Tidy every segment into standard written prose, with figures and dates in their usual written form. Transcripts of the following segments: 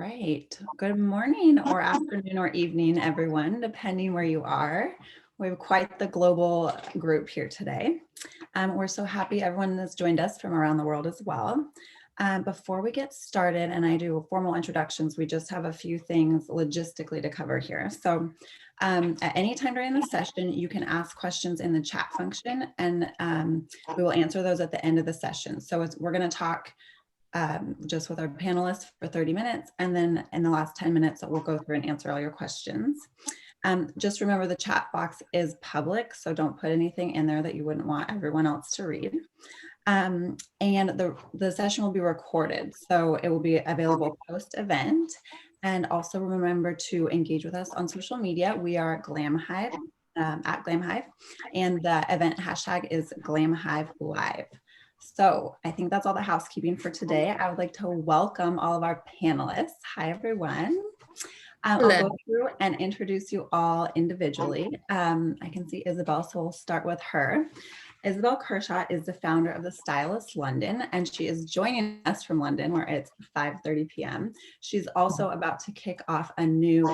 right. Good morning or afternoon or evening, everyone, depending where you are. We have quite the global group here today. We're so happy everyone has joined us from around the world as well. Before we get started and I do formal introductions, we just have a few things logistically to cover here. So at any time during the session, you can ask questions in the chat function and we will answer those at the end of the session. So we're going to talk just with our panelists for 30 minutes. And then in the last 10 minutes, we'll go through and answer all your questions. Just remember the chat box is public, so don't put anything in there that you wouldn't want everyone else to read. And the session will be recorded, so it will be available post-event. And also remember to engage with us on social media. We are GlamHive, at GlamHive, and the event hashtag is GlamHive Live. So I think that's all the housekeeping for today. I would like to welcome all of our panelists. Hi, everyone. I'll go through and introduce you all individually. I can see Isabelle, so we'll start with her. Isabelle Kershaw is the founder of the Stylist London, and she is joining us from London, where it's 5:30 p.m. She's also about to kick off a new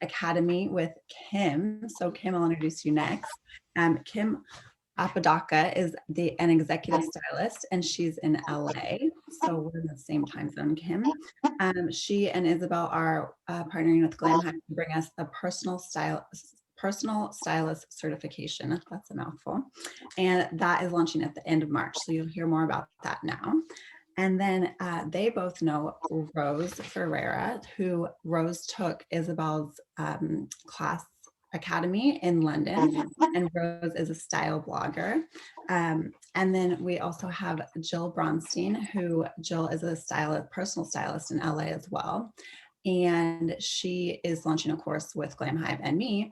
academy with Kim. So Kim, I'll introduce you next. Kim Apodaca is an executive stylist, and she's in LA. So we're in the same time zone, Kim. She and Isabelle are partnering with GlamHive to bring us a personal stylist certification. That's a mouthful. And that is launching at the end of March. So you'll hear more about that now. And then they both know Rose Ferreira, who Rose took Isabelle's class Academy in London, and Rose is a style blogger. And then we also have Jill Bronstein, who Jill is a personal stylist in LA as well. And she is launching a course with GlamHive and me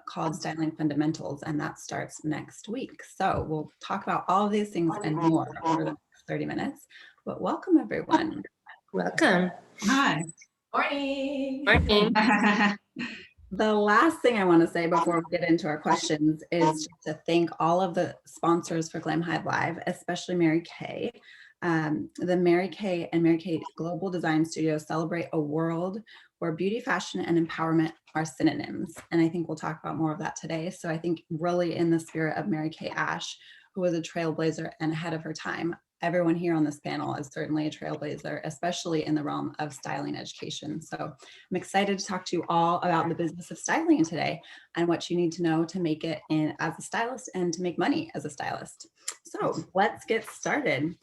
called Styling Fundamentals, and that starts next week. So we'll talk about all of these things and more over the next 30 minutes. But welcome, everyone. Welcome. Hi. Morning. Morning. The last thing I want to say before we get into our questions is just to thank all of the sponsors for GlamHive Live, especially Mary Kay. The Mary Kay and Mary Kay Global Design Studio celebrate a world where beauty, fashion, and empowerment are synonyms. And I think we'll talk about more of that today. So I think really in the spirit of Mary Kay Ash, who was a trailblazer and ahead of her time, everyone here on this panel is certainly a trailblazer, especially in the realm of styling education. So I'm excited to talk to you all about the business of styling today and what you need to know to make it as a stylist and to make money as a stylist. So let's get started.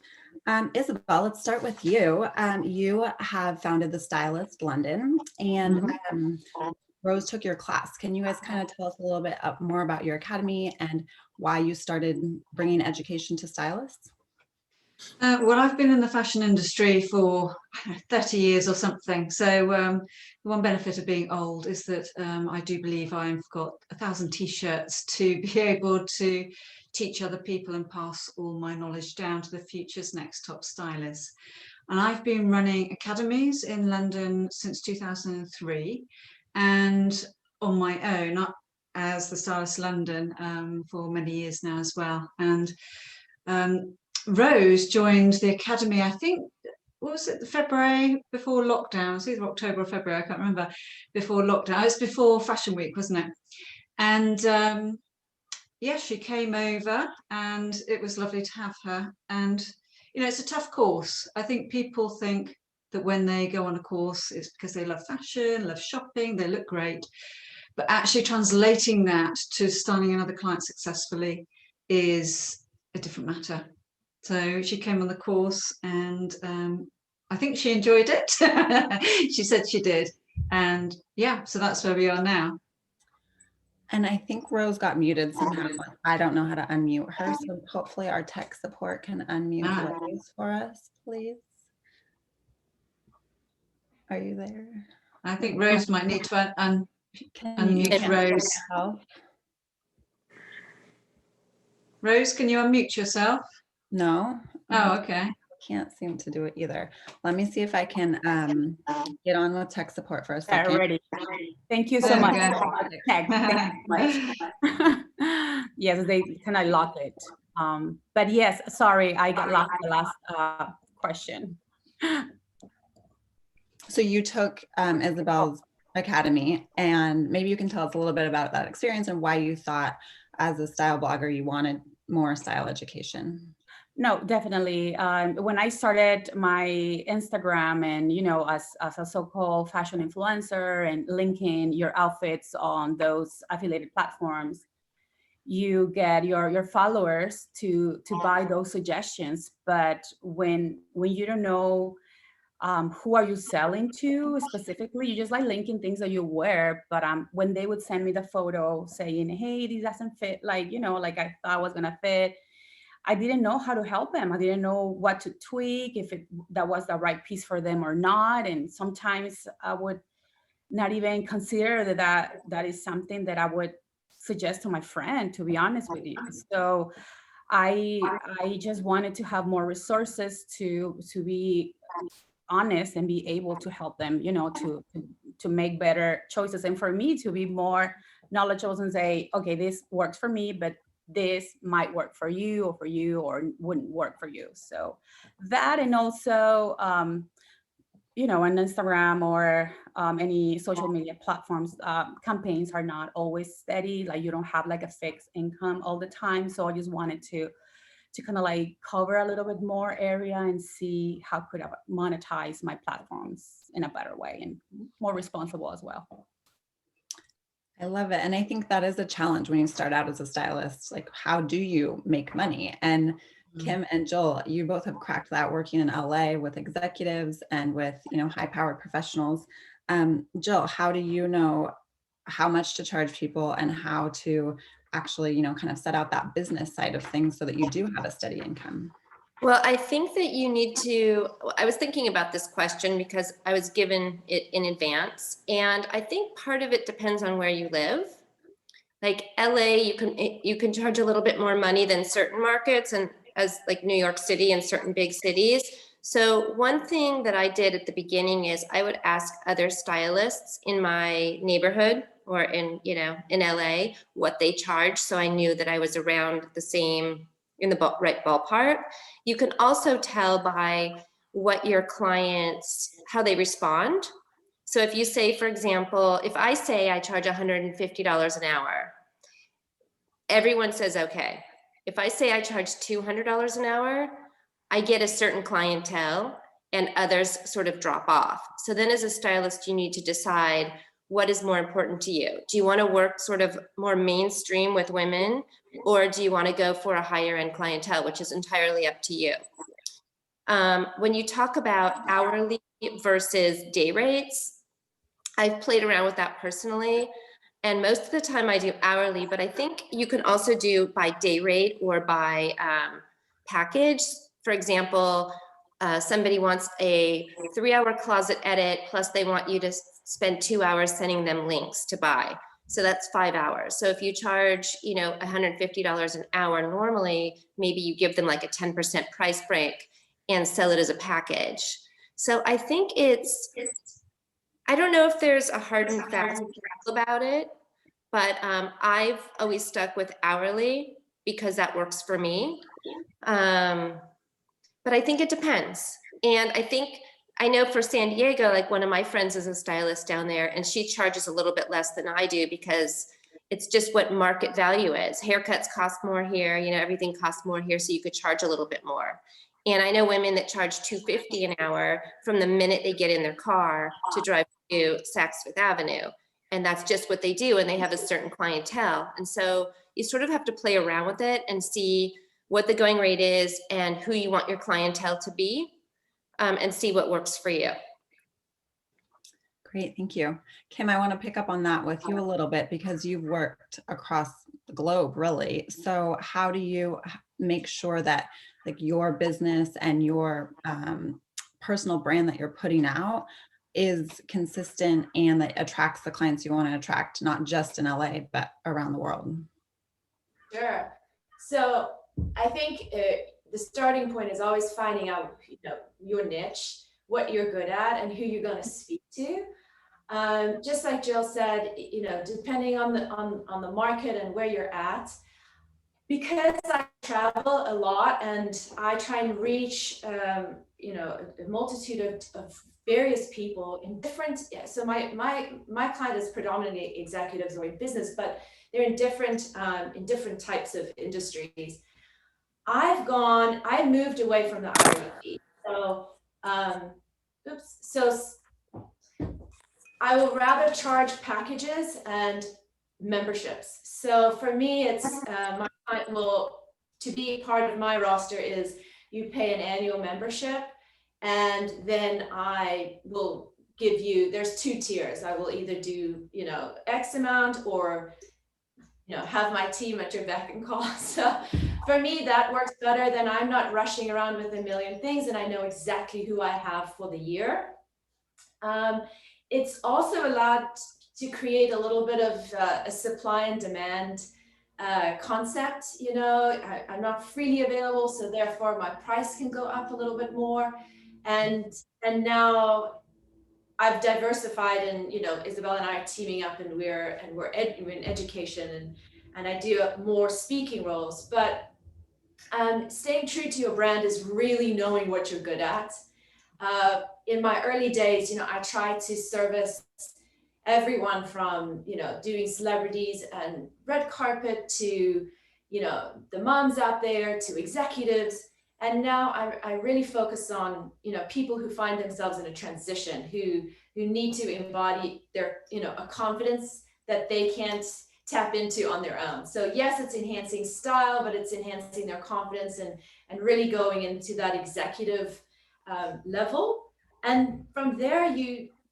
Isabelle, let's start with you. You have founded the Stylist London, and Rose took your class. Can you guys kind of tell us a little bit more about your academy and why you started bringing education to stylists? Well, I've been in the fashion industry for 30 years or something. So one benefit of being old is that I do believe I've got 1,000 t-shirts to be able to teach other people and pass all my knowledge down to the future's next top stylists. And I've been running academies in London since 2003 and on my own as the Stylist London for many years now as well. And Rose joined the academy, I think, what was it, February before lockdown? It was either October or February, I can't remember, before lockdown. It was before Fashion Week, wasn't it? And yeah, she came over and it was lovely to have her. And, you know, it's a tough course. I think people think that when they go on a course, it's because they love fashion, love shopping, they look great. But actually translating that to styling another client successfully is a different matter. So she came on the course and I think she enjoyed it. She said she did. And yeah, so that's where we are now. And I think Rose got muted somehow. I don't know how to unmute her. So hopefully our tech support can unmute Rose for us, please. Are you there? I think Rose might need to unmute Rose. Rose, can you unmute yourself? No. Oh, okay. I can't seem to do it either. Let me see if I can get on with tech support for a second. Ready. Thank you so much. Thank you much. Yes, they cannot lock it. But yes, sorry, I got lost the last question. So you took Isabelles Academy, and maybe you can tell us a little bit about that experience and why you thought as a style blogger you wanted more style education. No, definitely. When I started my Instagram and, as a so-called fashion influencer and linking your outfits on those affiliated platforms, you get your followers to buy those suggestions. But when you don't know who are you selling to specifically, you just like linking things that you wear. But when they would send me the photo saying, hey, this doesn't fit, like, like I thought was gonna fit, I didn't know how to help them. I didn't know what to tweak, if that was the right piece for them or not. And sometimes I would not even consider that is something that I would suggest to my friend, to be honest with you. So I just wanted to have more resources to be honest and be able to help them, to make better choices, and for me to be more knowledgeable and say, okay, this works for me, but this might work for you, or wouldn't work for you. So that, and also on Instagram or any social media platforms, campaigns are not always steady. Like, you don't have like a fixed income all the time. So I just wanted to kind of like cover a little bit more area and see how could I monetize my platforms in a better way and more responsible as well. I love it. And I think that is a challenge when you start out as a stylist. Like, how do you make money? And Kim and Joel, you both have cracked that working in LA with executives and with, high-powered professionals. Jill, how do you know how much to charge people and how to actually, kind of set out that business side of things so that you do have a steady income? Well, I think that you need to, I was thinking about this question because I was given it in advance. And I think part of it depends on where you live. Like LA, you can charge a little bit more money than certain markets, and as like New York City and certain big cities. So one thing that I did at the beginning is I would ask other stylists in my neighborhood or in LA what they charge. So I knew that I was around the same, in the right ballpark. You can also tell by what your clients, how they respond. So if you say, for example, if I say I charge $150 an hour, everyone says, okay. If I say I charge $200 an hour, I get a certain clientele and others sort of drop off. So then as a stylist, you need to decide what is more important to you. Do you want to work sort of more mainstream with women, or do you want to go for a higher end clientele, which is entirely up to you? When you talk about hourly versus day rates, I've played around with that personally. And most of the time I do hourly, but I think you can also do by day rate or by package. For example, somebody wants a 3-hour closet edit, plus they want you to spend 2 hours sending them links to buy. So that's 5 hours. So if you charge, $150 an hour, normally, maybe you give them like a 10% price break and sell it as a package. So I think I don't know if there's a hard and fast rule about it, but I've always stuck with hourly because that works for me. But I think it depends. And I know for San Diego, like one of my friends is a stylist down there, and she charges a little bit less than I do because it's just what market value is. Haircuts cost more here, everything costs more here, so you could charge a little bit more. And I know women that charge $250 an hour from the minute they get in their car to drive to Saks Fifth Avenue. And that's just what they do, and they have a certain clientele. And so you sort of have to play around with it and see what the going rate is and who you want your clientele to be, and see what works for you. Great, thank you. Kim, I want to pick up on that with you a little bit because you've worked across the globe, really. So how do you make sure that like your business and your personal brand that you're putting out is consistent and that attracts the clients you want to attract, not just in LA, but around the world? Sure. So I think the starting point is always finding out, your niche, what you're good at, and who you're going to speak to. Just like Jill said, depending on the market and where you're at, because I travel a lot and I try and reach a multitude of various people in different, so my client is predominantly executives or in business, but they're in different types of industries. I moved away from the hourly fee. So, so I will rather charge packages and memberships. So for me, it's my client will, to be part of my roster is you pay an annual membership, and then I will give you, there's 2 tiers. I will either do, X amount, or, have my team at your beck and call. So for me, that works better than I'm not rushing around with a million things, and I know exactly who I have for the year. It's also allowed to create a little bit of a supply and demand concept. I'm not freely available, so therefore my price can go up a little bit more. And now I've diversified, and Isabelle and I are teaming up, and we're in education, and I do more speaking roles. But staying true to your brand is really knowing what you're good at. In my early days, I tried to service everyone from, doing celebrities and red carpet to, the moms out there to executives. And now I really focus on, people who find themselves in a transition, who need to embody their, a confidence that they can't tap into on their own. So yes, it's enhancing style, but it's enhancing their confidence and really going into that executive level. And from there,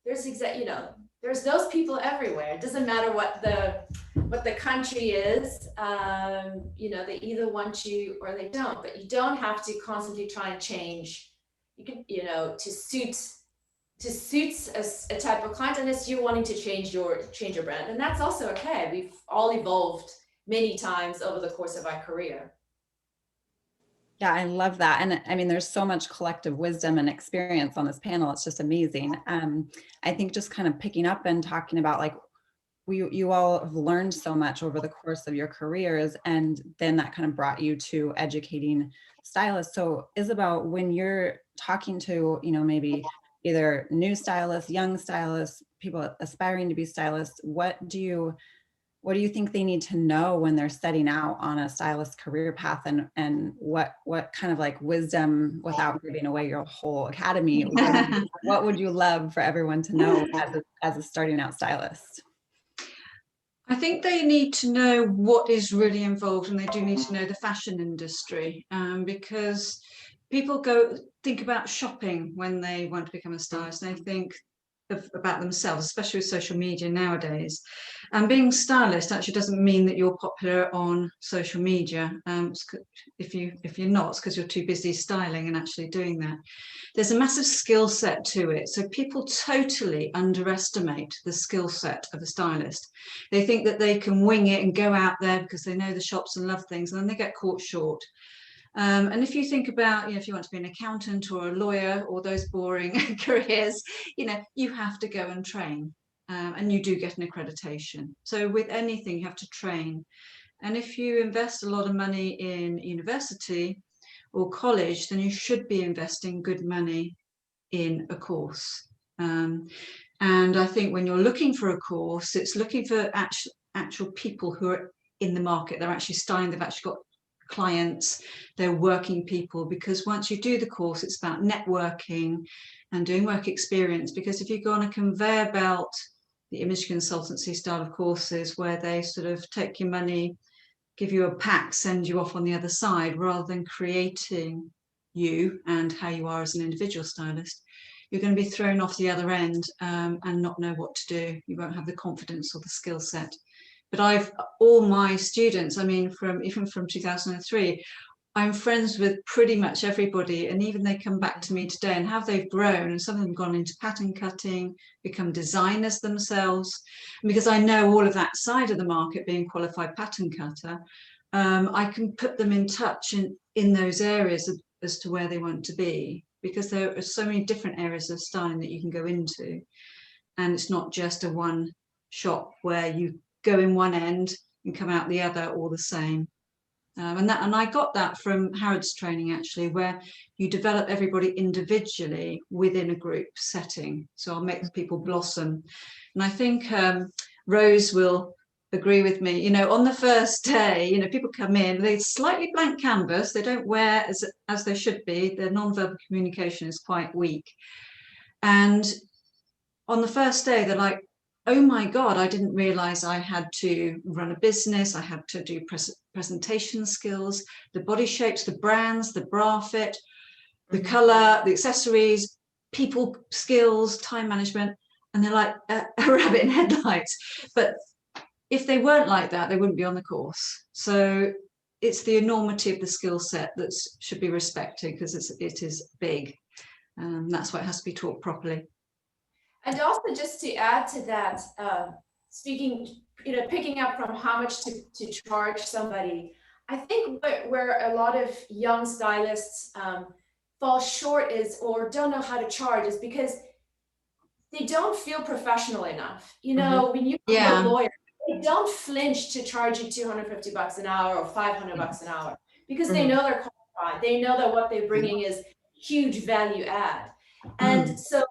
there's those people everywhere. It doesn't matter what the country is. They either want you or they don't. But you don't have to constantly try and change. You can, to suit a type of client, unless you're wanting to change your brand, and that's also okay. We've all evolved many times over the course of our career. Yeah, I love that. And I mean, there's so much collective wisdom and experience on this panel. It's just amazing. I think just kind of picking up and talking about, like, you all have learned so much over the course of your careers, and then that kind of brought you to educating stylists. So Isabelle, when you're talking to, maybe either new stylists, young stylists, people aspiring to be stylists, what do you think they need to know when they're setting out on a stylist career path, and what kind of like wisdom, without giving away your whole academy, what would you love for everyone to know as a starting out stylist? I think they need to know what is really involved, and they do need to know the fashion industry, because people think about shopping when they want to become a stylist. They think about themselves, especially with social media nowadays. And being a stylist actually doesn't mean that you're popular on social media. If you're not, it's because you're too busy styling and actually doing that. There's a massive skill set to it. So people totally underestimate the skill set of a stylist. They think that they can wing it and go out there because they know the shops and love things, and then they get caught short. And if you think about, if you want to be an accountant or a lawyer or those boring careers, you have to go and train, and you do get an accreditation. So with anything, you have to train. And if you invest a lot of money in university or college, then you should be investing good money in a course. And I think when you're looking for a course, it's looking for actual people who are in the market. They're actually styling, they've actually got clients, they're working people, because once you do the course, it's about networking and doing work experience. Because if you go on a conveyor belt, the image consultancy style of courses, where they sort of take your money, give you a pack, send you off on the other side, rather than creating you and how you are as an individual stylist, you're going to be thrown off the other end, and not know what to do. You won't have the confidence or the skill set. But all my students, even from 2003, I'm friends with pretty much everybody, and even they come back to me today and how they've grown, and some of them have gone into pattern cutting, become designers themselves. And because I know all of that side of the market, being a qualified pattern cutter, I can put them in touch in those areas as to where they want to be, because there are so many different areas of styling that you can go into, and it's not just a one shop where you go in one end and come out the other all the same. And I got that from Harrod's training, actually, where you develop everybody individually within a group setting. So I'll make people blossom. And I think Rose will agree with me. You know, on the first day, you know, people come in, they're slightly blank canvas. They don't wear as they should be. Their non-verbal communication is quite weak. And on the first day, they're like, oh my God, I didn't realize I had to run a business. I had to do presentation skills, the body shapes, the brands, the bra fit, the color, the accessories, people skills, time management. And they're like a rabbit in headlights. But if they weren't like that, they wouldn't be on the course. So it's the enormity of the skill set that should be respected, because it is big. That's why it has to be taught properly. And also, just to add to that, speaking, picking up from how much to charge somebody, I think where a lot of young stylists fall short is, or don't know how to charge, is because they don't feel professional enough. When you are a lawyer, they don't flinch to charge you $250 an hour or $500 an hour, because they know they're qualified. They know that what they're bringing is huge value add. And so,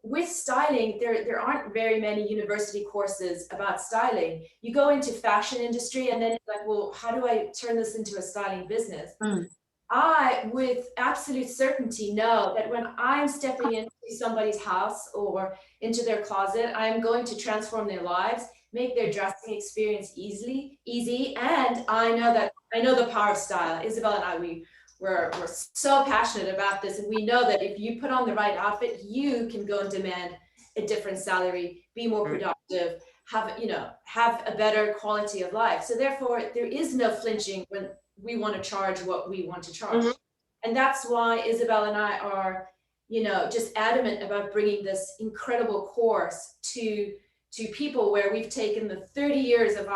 with styling, there aren't very many university courses about styling. You go into fashion industry and then it's like, well, how do I turn this into a styling business? I, with absolute certainty, know that when I'm stepping into somebody's house or into their closet, I'm going to transform their lives, make their dressing experience easy. And I know the power of style. Isabel and I, we're so passionate about this, and we know that if you put on the right outfit, you can go and demand a different salary, be more productive, have a better quality of life. So therefore, there is no flinching when we want to charge what we want to charge. And that's why Isabel and I are, just adamant about bringing this incredible course to people, where we've taken the 30 years of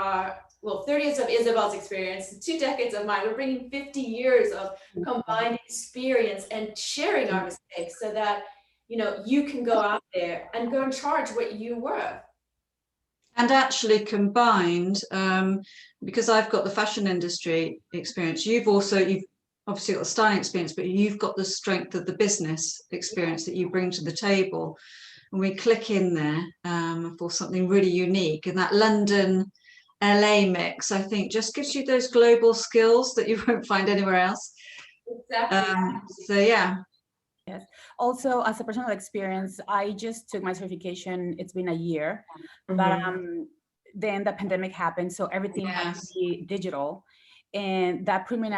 30 years of Isabel's experience, 2 decades of mine. We're bringing 50 years of combined experience and sharing our mistakes, so that, you can go out there and go and charge what you were. And actually combined, because I've got the fashion industry experience, you've obviously got the styling experience, but you've got the strength of the business experience that you bring to the table. And we click in there for something really unique. And that London LA mix, I think, just gives you those global skills that you won't find anywhere else. Exactly. So yeah. Yes. Also, as a personal experience, I just took my certification. It's been a year, but then the pandemic happened, so everything had to be digital, and that put me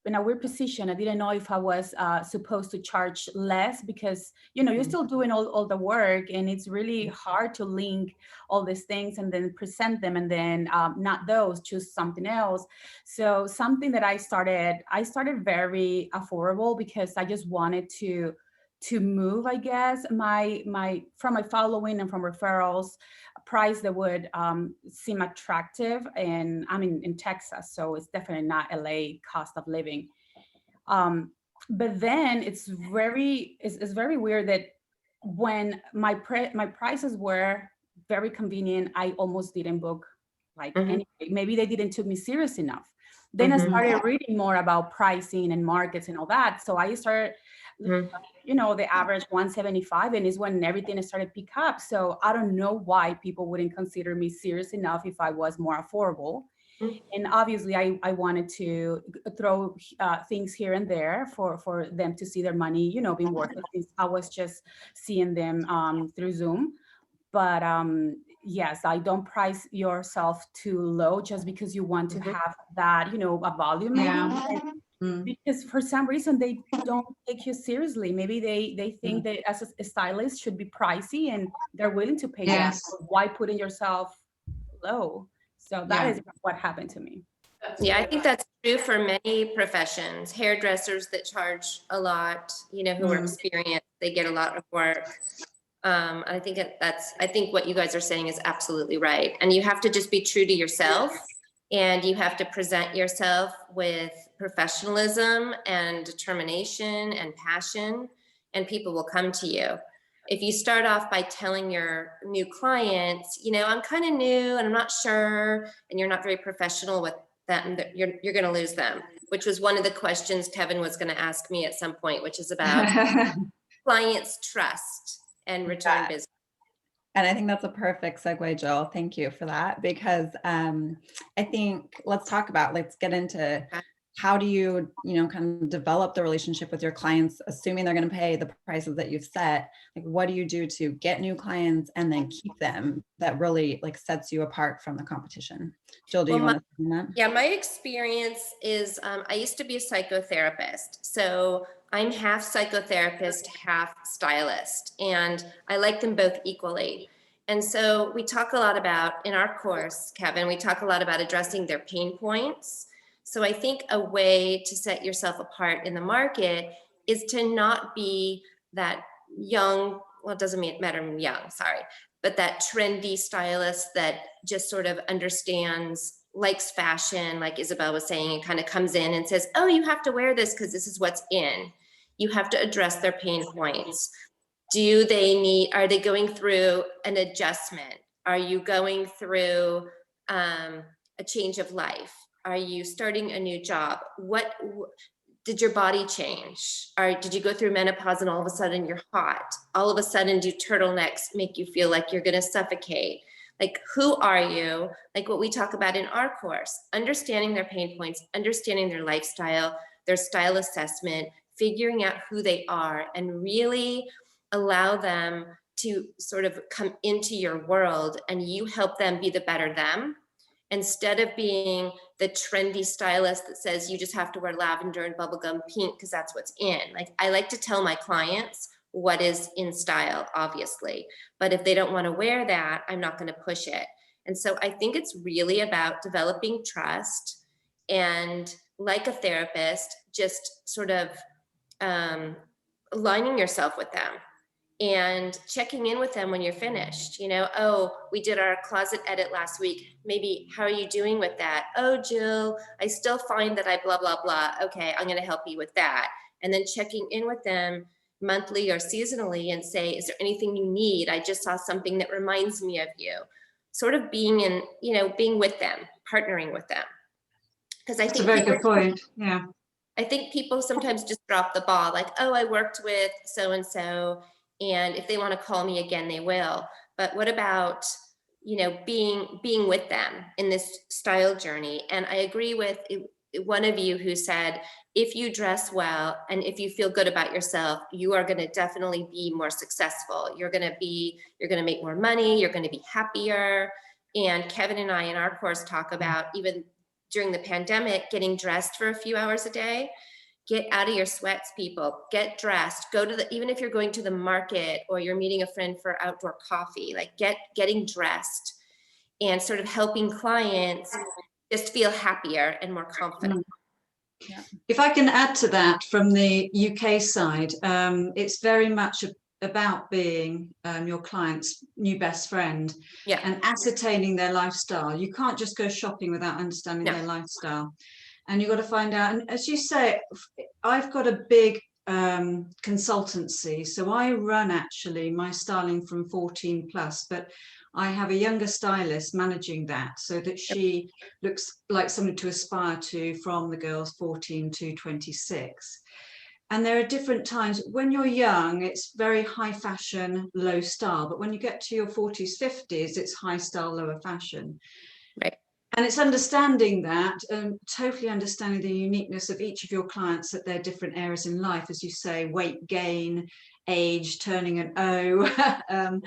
in a weird position. I didn't know if I was supposed to charge less, because you're still doing all the work, and it's really hard to link all these things and then present them, and then not those, choose something else. So something that I started very affordable, because I just wanted to move, I guess, from my following and from referrals, a price that would seem attractive. And I'm in Texas, so it's definitely not LA cost of living. But then it's very weird that when my prices were very convenient, I almost didn't book anyway. Maybe they didn't took me serious enough. Then I started reading more about pricing and markets and all that. So I started, the average 175, and is when everything started to pick up. So I don't know why people wouldn't consider me serious enough if I was more affordable. And obviously I wanted to throw things here and there for them to see their money, being worth it, since I was just seeing them through Zoom. But yes, I don't price yourself too low just because you want to have that, a volume. Because for some reason they don't take you seriously. Maybe they think that as a stylist should be pricey, and they're willing to pay that. So why putting yourself low? So that is what happened to me. Yeah, I think that's true for many professions. Hairdressers that charge a lot, who are experienced, they get a lot of work. I think what you guys are saying is absolutely right. And you have to just be true to yourself, and you have to present yourself with professionalism and determination and passion, and people will come to you. If you start off by telling your new clients, I'm kind of new and I'm not sure, and you're not very professional with that you're going to lose them, which was one of the questions Kevin was going to ask me at some point, which is about clients' trust and return business. And I think that's a perfect segue, Jill. Thank you for that, because I think let's get into how do you, kind of develop the relationship with your clients, assuming they're going to pay the prices that you've set. Like, what do you do to get new clients and then keep them, that really sets you apart from the competition? Jill, do you want to say that? Yeah, my experience is I used to be a psychotherapist. So I'm half psychotherapist, half stylist, and I like them both equally. And so we talk a lot about, in our course, Kevin, we talk a lot about addressing their pain points. So I think a way to set yourself apart in the market is to not be that young, well, it doesn't matter I'm young, sorry, but that trendy stylist that just sort of understands, likes fashion, like Isabel was saying, and kind of comes in and says, oh, you have to wear this because this is what's in. You have to address their pain points. Are they going through an adjustment? Are you going through a change of life? Are you starting a new job? What did your body change? Or did you go through menopause and all of a sudden you're hot? All of a sudden do turtlenecks make you feel like you're going to suffocate? Like, who are you? Like what we talk about in our course, understanding their pain points, understanding their lifestyle, their style assessment, figuring out who they are, and really allow them to sort of come into your world and you help them be the better them, instead of being the trendy stylist that says you just have to wear lavender and bubblegum pink because that's what's in. Like, I like to tell my clients what is in style, obviously, but if they don't want to wear that, I'm not going to push it. And so I think it's really about developing trust, and like a therapist, just sort of aligning yourself with them and checking in with them when you're finished. Oh, we did our closet edit last week. Maybe, how are you doing with that? Oh, Jill, I still find that I blah, blah, blah. Okay, I'm going to help you with that. And then checking in with them monthly or seasonally and say, is there anything you need? I just saw something that reminds me of you. Sort of being with them, partnering with them. Because I think that's a very good point. Yeah. I think people sometimes just drop the ball, like, oh, I worked with so-and-so, and if they want to call me again, they will. But what about, being with them in this style journey? And I agree with one of you who said, if you dress well and if you feel good about yourself, you are going to definitely be more successful. You're going to make more money. You're going to be happier. And Kevin and I in our course talk about, even during the pandemic, getting dressed for a few hours a day. Get out of your sweats, people. Get dressed. Even if you're going to the market or you're meeting a friend for outdoor coffee, like getting dressed and sort of helping clients just feel happier and more confident. Yeah. If I can add to that from the UK side, it's very much about being your client's new best friend, and ascertaining their lifestyle. You can't just go shopping without understanding their lifestyle. And you've got to find out, and as you say, I've got a big consultancy, so I run actually my styling from 14 plus, but I have a younger stylist managing that so that she looks like somebody to aspire to from the girls 14 to 26. And there are different times. When you're young, it's very high fashion, low style, but when you get to your 40s, 50s, it's high style, lower fashion. Right. And it's understanding that, totally understanding the uniqueness of each of your clients at their different areas in life, as you say, weight gain, age, turning an O.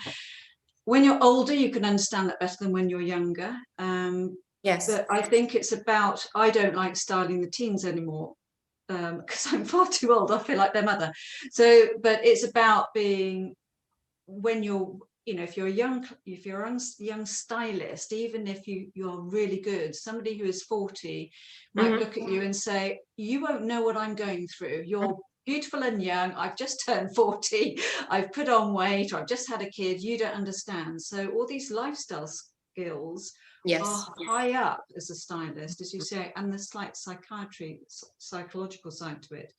When you're older, you can understand that better than when you're younger. Yes. But I think it's about, I don't like styling the teens anymore because I'm far too old. I feel like their mother. So, but it's about being, when you're, if you're a young stylist, even if you're really good, somebody who is 40 might look at you and say, you won't know what I'm going through. You're beautiful and young. I've just turned 40. I've put on weight, or I've just had a kid. You don't understand. So all these lifestyle skills are high up as a stylist, as you say, and the slight psychological side to it,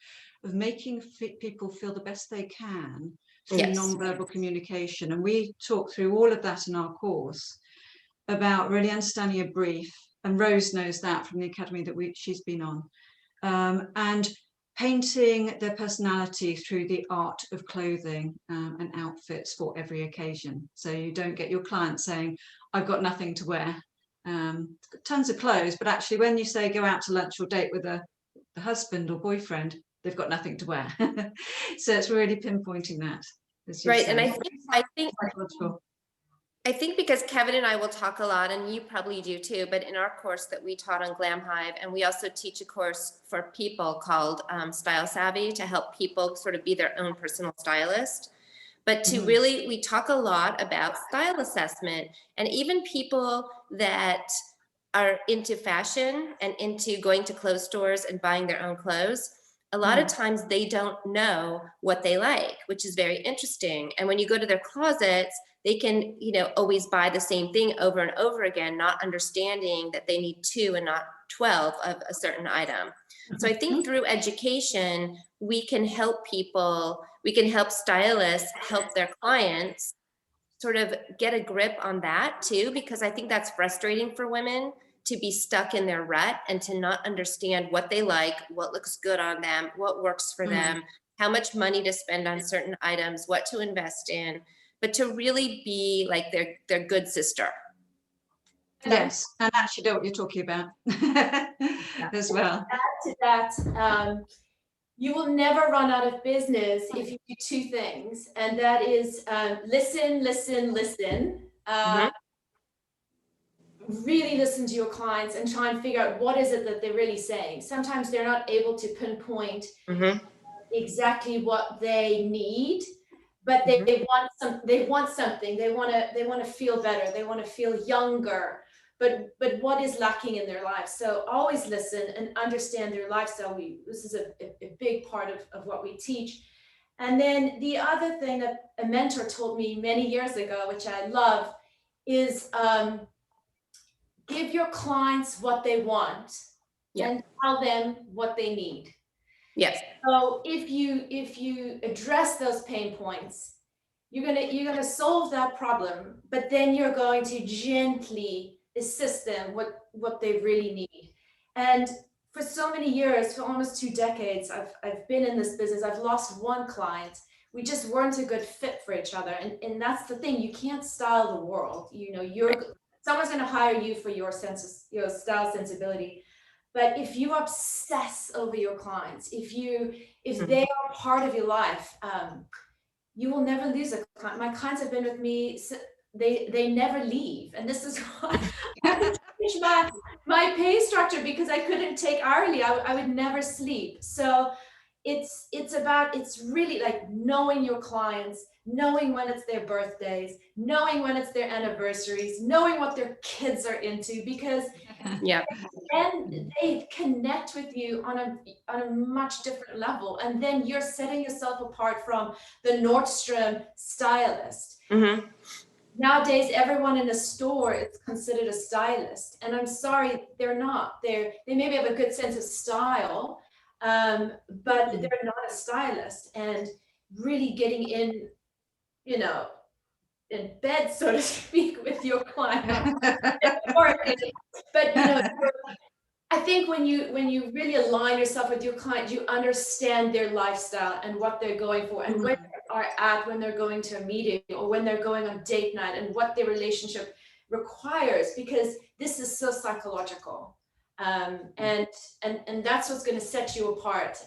of making people feel the best they can through non-verbal communication. And we talk through all of that in our course, about really understanding a brief and Rose knows that from the academy that she's been on, and painting their personality through the art of clothing and outfits for every occasion. So you don't get your client saying, I've got nothing to wear, tons of clothes, but actually when you say go out to lunch or date with a husband or boyfriend, they've got nothing to wear. So it's really pinpointing that. Right, said. and I think because Kevin and I will talk a lot, and you probably do too, but in our course that we taught on Glam Hive, and we also teach a course for people called Style Savvy to help people sort of be their own personal stylist. But to really, we talk a lot about style assessment, and even people that are into fashion and into going to clothes stores and buying their own clothes, a lot of times they don't know what they like, which is very interesting. And when you go to their closets, they can, you know, always buy the same thing over and over again, not understanding that they need 2 and not 12 of a certain item. So I think through education, we can help people, we can help stylists help their clients sort of get a grip on that too, because I think that's frustrating for women to be stuck in their rut and to not understand what they like, what looks good on them, what works for them, how much money to spend on certain items, what to invest in, but to really be like their good sister. Yes, and actually know what you're talking about as well. Add to that, you will never run out of business if you do 2 things, and that is listen. Really listen to your clients and try and figure out what is it that they're really saying. Sometimes they're not able to pinpoint exactly what they need, but they want something. They want to feel better. They want to feel younger. But what is lacking in their life? So always listen and understand their lifestyle. This is a big part of what we teach. And then the other thing that a mentor told me many years ago, which I love, is give your clients what they want and tell them what they need. Yes. So if you address those pain points, you're gonna solve that problem, but then you're going to gently assist them what they really need. And for so many years, for almost 2 decades, I've been in this business. I've lost 1 client. We just weren't a good fit for each other. And that's the thing. You can't style the world. You know, someone's going to hire you for your style sensibility. But if you obsess over your clients, if they are part of your life, you will never lose a client. My clients have been with me. They never leave. And this is why I changed my pay structure, because I couldn't take hourly. I would never sleep. So it's really like knowing your clients, knowing when it's their birthdays, knowing when it's their anniversaries, knowing what their kids are into, because then they connect with you on a much different level. And then you're setting yourself apart from the Nordstrom stylist. Nowadays, everyone in a store is considered a stylist, and I'm sorry, they're not. They maybe have a good sense of style, but they're not a stylist. And really getting in, you know, in bed, so to speak, with your client. But you know, I think when you really align yourself with your client, you understand their lifestyle and what they're going for, and where they are at when they're going to a meeting or when they're going on date night, and what their relationship requires, because this is so psychological. And that's what's going to set you apart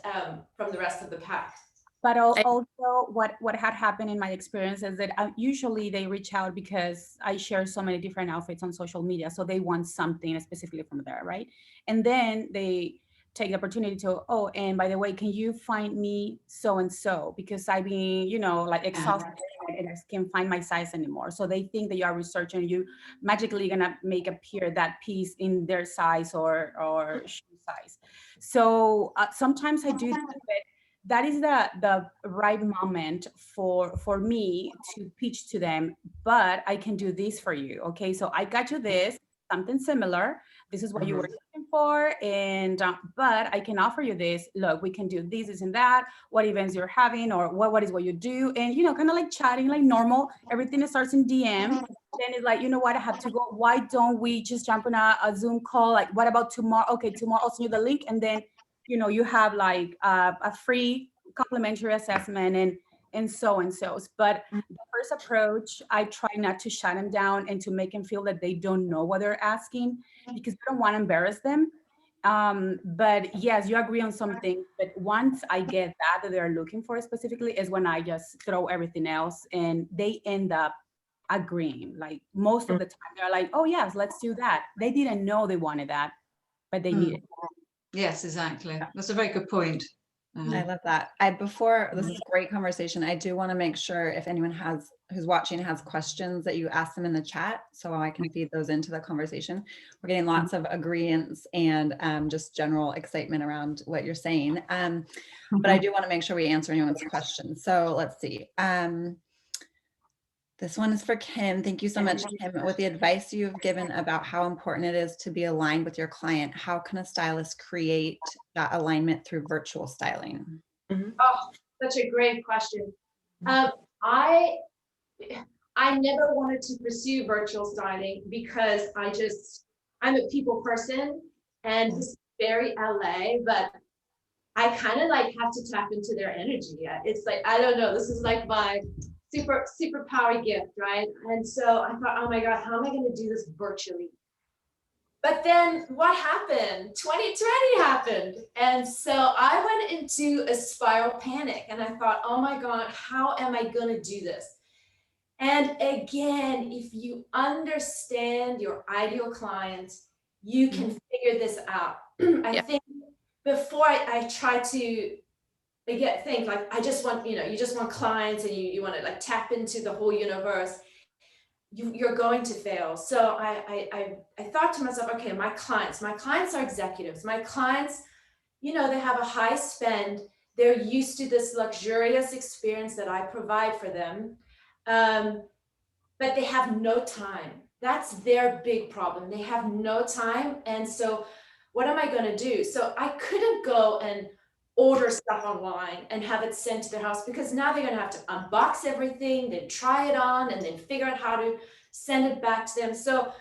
from the rest of the pack. But also what had happened in my experience is that usually they reach out because I share so many different outfits on social media. So they want something specifically from there, right? And then they take the opportunity to, oh, and by the way, can you find me so-and-so? Because I've been, you know, like exhausted and I can't find my size anymore. So they think that you are researching, you magically gonna make appear that piece in their size or shoe size. So sometimes I do that is the right moment for me to pitch to them, but I can do this for you. Okay, so I got you this, something similar. This is what you were looking for, and but I can offer you this. Look, we can do this and that. What events you're having, or what is what you do, and you know, kind of like chatting like normal. Everything starts in DM, then it's like, you know what, I have to go. Why don't we just jump on a Zoom call? Like, what about tomorrow? Okay, tomorrow I'll send you the link. And then, you know, you have like a free complimentary assessment and so and so. But the first approach, I try not to shut them down and to make them feel that they don't know what they're asking, because I don't want to embarrass them. But yes, you agree on something. But once I get that they're looking for specifically is when I just throw everything else, and they end up agreeing. Like most of the time, they're like, "Oh yes, let's do that." They didn't know they wanted that, but they need it. Yes, exactly. That's a very good point. I love that. Before this is a great conversation, I do want to make sure if anyone who's watching has questions that you ask them in the chat, so I can feed those into the conversation. We're getting lots of agreements and just general excitement around what you're saying. But I do want to make sure we answer anyone's questions. So let's see. This one is for Kim. Thank you so much, Kim. With the advice you've given about how important it is to be aligned with your client, how can a stylist create that alignment through virtual styling? Oh, such a great question. I never wanted to pursue virtual styling because I'm a people person, and this is very LA, but I kind of like have to tap into their energy. It's like, I don't know, this is like my super power gift, right? And so I thought, oh my God, how am I going to do this virtually? But then what happened? 2020 happened. And so I went into a spiral panic, and I thought, oh my God, how am I going to do this? And again, if you understand your ideal client, you can figure this out. I think before I try to think like, I just want, you just want clients, and you want to like tap into the whole universe, you're going to fail. So I thought to myself, okay, my clients are executives. My clients, they have a high spend. They're used to this luxurious experience that I provide for them. But they have no time. That's their big problem. They have no time. And so what am I going to do? So I couldn't go and order stuff online and have it sent to their house, because now they're going to have to unbox everything, then try it on, and then figure out how to send it back to them. So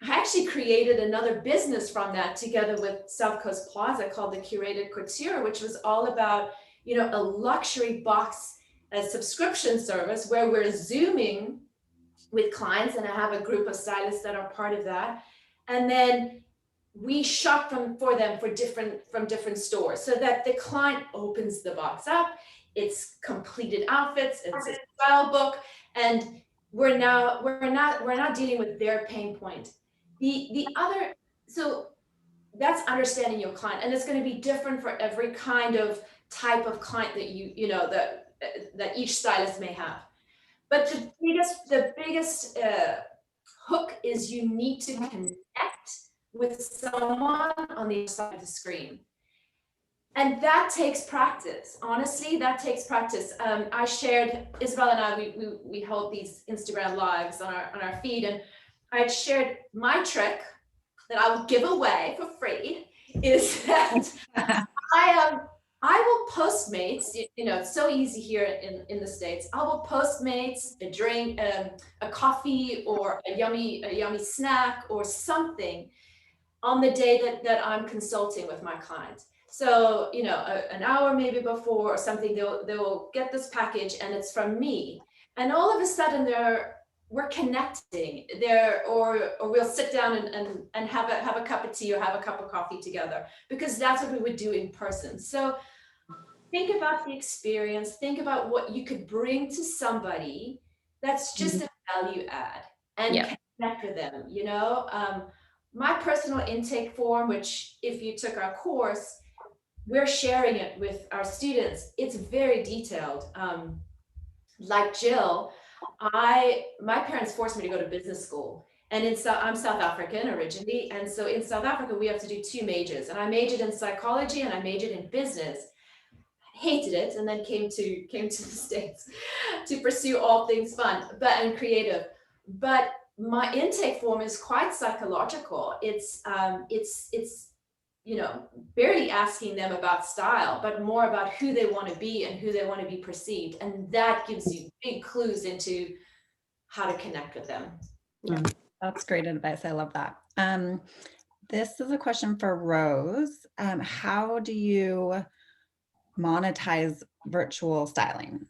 I actually created another business from that together with South Coast Plaza called the Curated Couture, which was all about, a luxury box, a subscription service where we're Zooming with clients, and I have a group of stylists that are part of that. And then we shop for them from different stores, so that the client opens the box up, it's completed outfits, it's a style book, and we're not dealing with their pain point. The other, so that's understanding your client, and it's going to be different for every kind of type of client that that each stylist may have. But the biggest hook is you need to connect with someone on the other side of the screen. And that takes practice. Honestly, that takes practice. I shared, Isabel and I, we hold these Instagram lives on our feed, and I shared my trick that I will give away for free is that I will Postmates, it's so easy here in the States. I will Postmates a drink, a coffee, or a yummy snack or something on the day that I'm consulting with my client. So, an hour maybe before or something, they'll get this package, and it's from me. And all of a sudden we're connecting there, or we'll sit down and have a cup of tea or have a cup of coffee together, because that's what we would do in person. So think about the experience, think about what you could bring to somebody that's just a value add, and connect with them. My personal intake form, which if you took our course, we're sharing it with our students. It's very detailed. Like Jill, my parents forced me to go to business school, and I'm South African originally, and so in South Africa we have to do 2 majors, and I majored in psychology and I majored in business. I hated it, and then came to the States to pursue all things fun and creative. But my intake form is quite psychological. It's barely asking them about style, but more about who they want to be and who they want to be perceived. And that gives you big clues into how to connect with them. That's great advice. I love that. This is a question for Rose. How do you monetize virtual styling?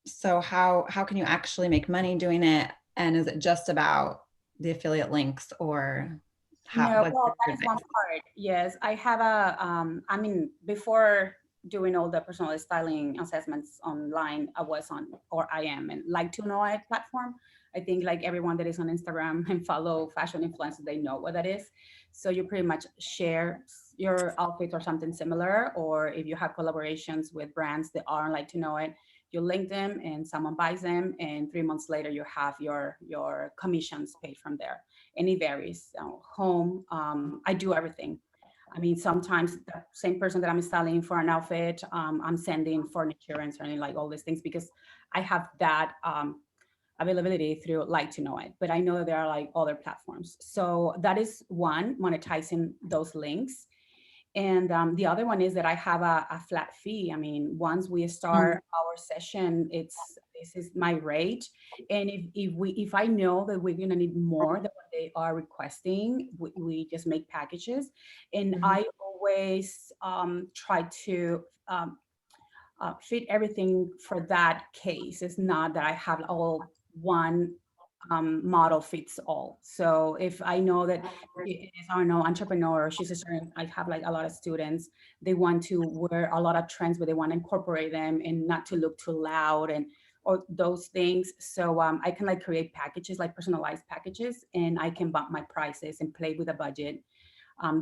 So how can you actually make money doing it? And is it just about the affiliate links, or how? No, what's well, your that is one part. Yes, I have I mean, before doing all the personal styling assessments online, I was on, or I am, and Like to Know It platform. I think like everyone that is on Instagram and follow fashion influencers, they know what that is. So you pretty much share your outfit or something similar, or if you have collaborations with brands that are Like to Know It, you link them and someone buys them, and 3 months later you have your commissions paid from there. And it varies. Home, I do everything. I mean, sometimes the same person that I'm styling for an outfit, I'm sending furniture and sending like all these things, because I have that availability through Like to Know It. But I know that there are like other platforms. So that is one, monetizing those links. And the other one is that I have a flat fee. I mean, once we start our session, this is my rate. And if I know that we're gonna need more than what they are requesting, we just make packages. And I always try to fit everything for that case. It's not that I have all one model fits all. So if I know that it is, I don't know, entrepreneur, she's a certain, I have like a lot of students, they want to wear a lot of trends, but they want to incorporate them and not to look too loud and or those things. So I can like create packages, like personalized packages, and I can bump my prices and play with a budget.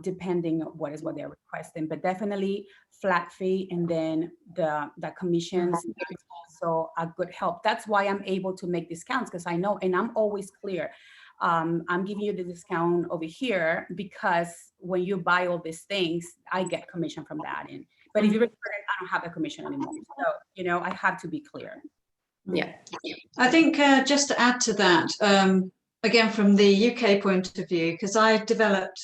Depending on what they're requesting, but definitely flat fee, and then the commissions is also a good help. That's why I'm able to make discounts, because I know, and I'm always clear. I'm giving you the discount over here because when you buy all these things, I get commission from that. And but if you return it, I don't have a commission anymore. So you know, I have to be clear. Yeah. I think just to add to that, again, from the UK point of view, because I developed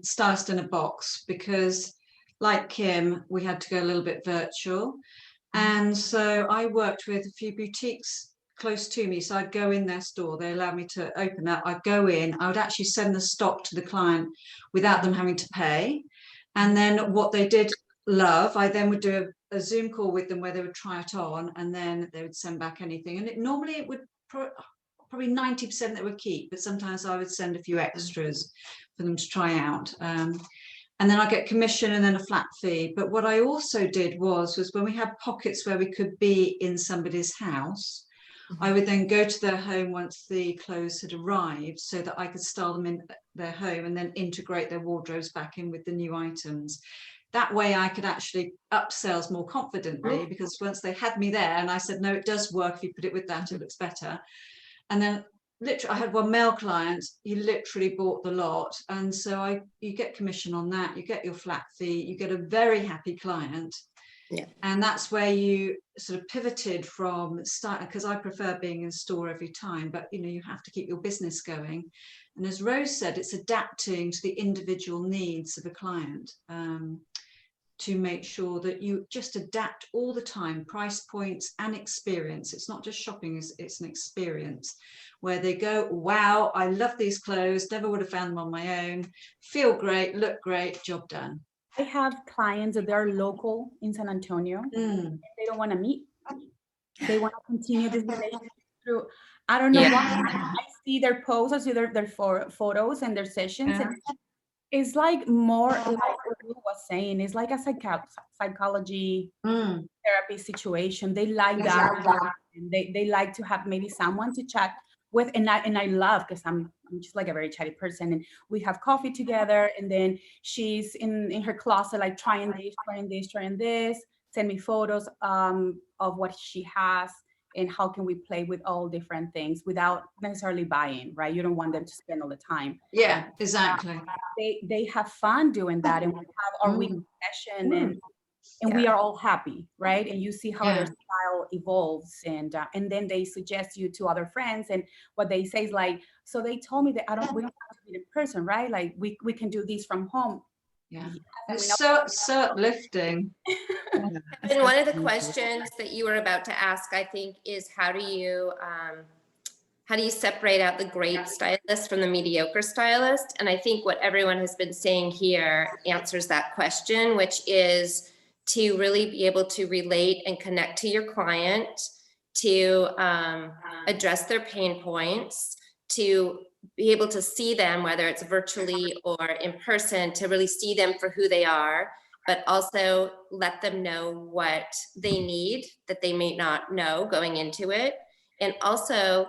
Stylist in a Box, because like Kim, we had to go a little bit virtual. And so I worked with a few boutiques close to me. So I'd go in their store, they allowed me to open that. I'd go in, I would actually send the stock to the client without them having to pay. And then what they did love, I then would do a Zoom call with them where they would try it on, and then they would send back anything. And normally it would probably 90% they would keep, but sometimes I would send a few extras for them to try out. And then I get commission and then a flat fee. But what I also did was when we had pockets where we could be in somebody's house, I would then go to their home once the clothes had arrived, so that I could style them in their home and then integrate their wardrobes back in with the new items. That way I could actually up sales more confidently, because once they had me there and I said, no, it does work, if you put it with that, it looks better. And then literally I had one male client, he literally bought the lot. And so you get commission on that, you get your flat fee, you get a very happy client. Yeah. And that's where you sort of pivoted from style, because I prefer being in store every time, but you know, you have to keep your business going. And as Rose said, it's adapting to the individual needs of a client. To make sure that you just adapt all the time, price points and experience. It's not just shopping, it's an experience where they go, wow, I love these clothes, never would have found them on my own, feel great, look great, job done. I have clients that they're local in San Antonio. They don't want to meet. They want to continue this relationship through, I don't know why. I see their posts, I see their photos and their sessions. And it's like more like what you was saying. It's like a psychology therapy situation. They like that. And they like to have maybe someone to chat with. And I love, because I'm just like a very chatty person. And we have coffee together. And then she's in her closet, like trying this, send me photos of what she has. And how can we play with all different things without necessarily buying, right? You don't want them to spend all the time. Yeah, exactly. They have fun doing that, and we have our weekly session, and we are all happy, right? And you see how their style evolves, and then they suggest you to other friends, and what they say is like, so they told me that we don't have to be in person, right? Like we can do this from home. Yeah, it's so uplifting. And one of the questions that you were about to ask, I think, is how do you how do you separate out the great stylist from the mediocre stylist? And I think what everyone has been saying here answers that question, which is to really be able to relate and connect to your client, to address their pain points, to be able to see them, whether it's virtually or in person, to really see them for who they are, but also let them know what they need that they may not know going into it. And also,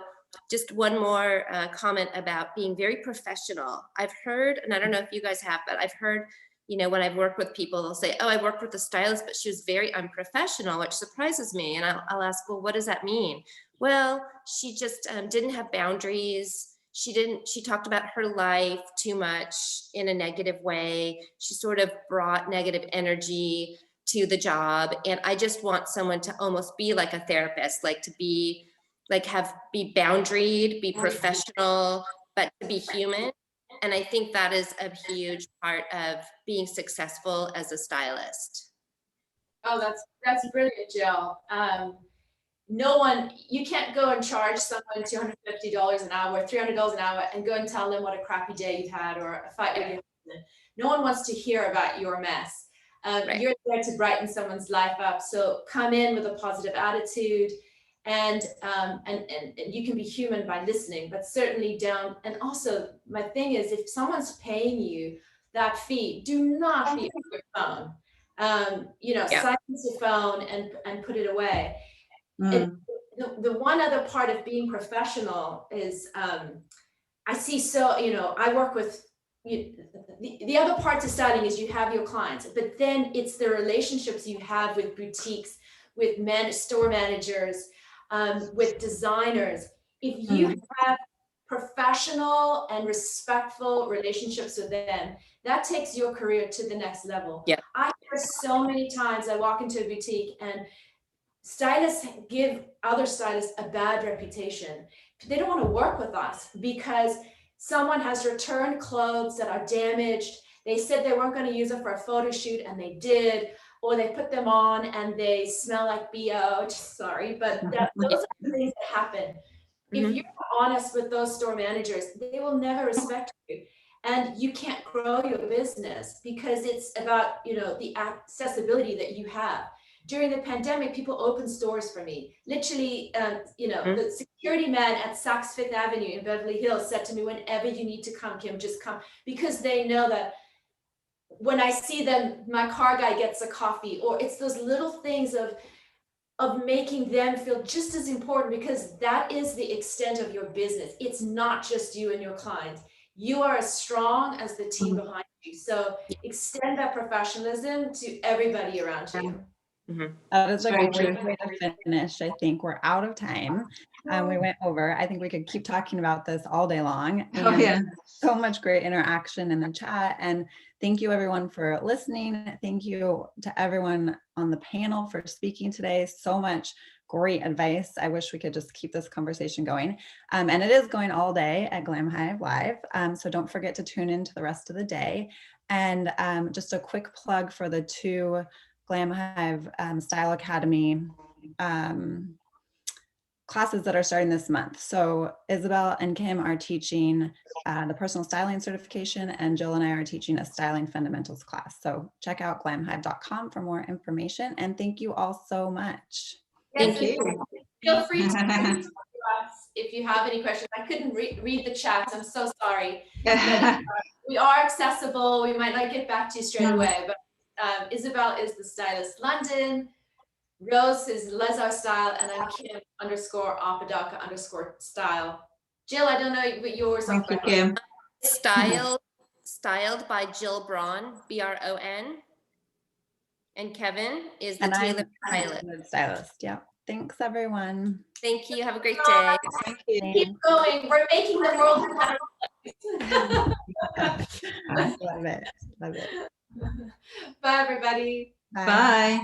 just one more comment about being very professional. I've heard, and I don't know if you guys have, but I've heard, when I've worked with people, they'll say, oh, I worked with a stylist, but she was very unprofessional, which surprises me. And I'll ask, well, what does that mean? Well, she just didn't have boundaries. She talked about her life too much in a negative way. She sort of brought negative energy to the job. And I just want someone to almost be like a therapist, like to be boundaried, be professional, but to be human. And I think that is a huge part of being successful as a stylist. Oh, that's brilliant, Jill. You can't go and charge someone $250 an hour, $300 an hour, and go and tell them what a crappy day you've had or a fight with your husband. No one wants to hear about your mess. Right. You're there to brighten someone's life up. So come in with a positive attitude, and you can be human by listening, but certainly don't. And also, my thing is, if someone's paying you that fee, do not be on your phone. Silence your phone and put it away. And the one other part of being professional is, I see, I work with, the other part to styling is you have your clients, but then it's the relationships you have with boutiques, with store managers, with designers. If you have professional and respectful relationships with them, that takes your career to the next level. Yeah. I hear so many times I walk into a boutique and stylists give other stylists a bad reputation. They don't want to work with us because someone has returned clothes that are damaged. They said they weren't going to use it for a photo shoot and they did, or they put them on and they smell like BO. Sorry, but those are the things that happen. If you're honest with those store managers, they will never respect you. And you can't grow your business because it's about, the accessibility that you have. During the pandemic, people opened stores for me. Literally, the security man at Saks Fifth Avenue in Beverly Hills said to me, whenever you need to come, Kim, just come. Because they know that when I see them, my car guy gets a coffee, or it's those little things of making them feel just as important, because that is the extent of your business. It's not just you and your clients. You are as strong as the team behind you. So extend that professionalism to everybody around you. That is a great way to finish. I think we're out of time. We went over. I think we could keep talking about this all day long. And so much great interaction in the chat. And thank you everyone for listening. Thank you to everyone on the panel for speaking today. So much great advice. I wish we could just keep this conversation going. And it is going all day at Glam Hive Live. So don't forget to tune in to the rest of the day. And just a quick plug for the 2 Glam Hive Style Academy classes that are starting this month. So Isabel and Kim are teaching the personal styling certification, and Jill and I are teaching a styling fundamentals class. So check out glamhive.com for more information. And thank you all so much. Thank you. Feel free to ask us if you have any questions. I couldn't read the chats. I'm so sorry. But, we are accessible. We might not get back to you straight away, but Isabel is the Stylist London, Rose is Lazar Style, and I'm Kim _Apodaca _style. Jill, I don't know what yours are. Thank you, Kim. Styled by Jill Braun, BRON. And Kevin is the And Taylor I'm Stylist. Yeah. Thanks everyone. Thank you. Have a great day. Thank you. Keep going. We're making the world a better place. Love it. Love it. Bye, everybody. Bye. Bye.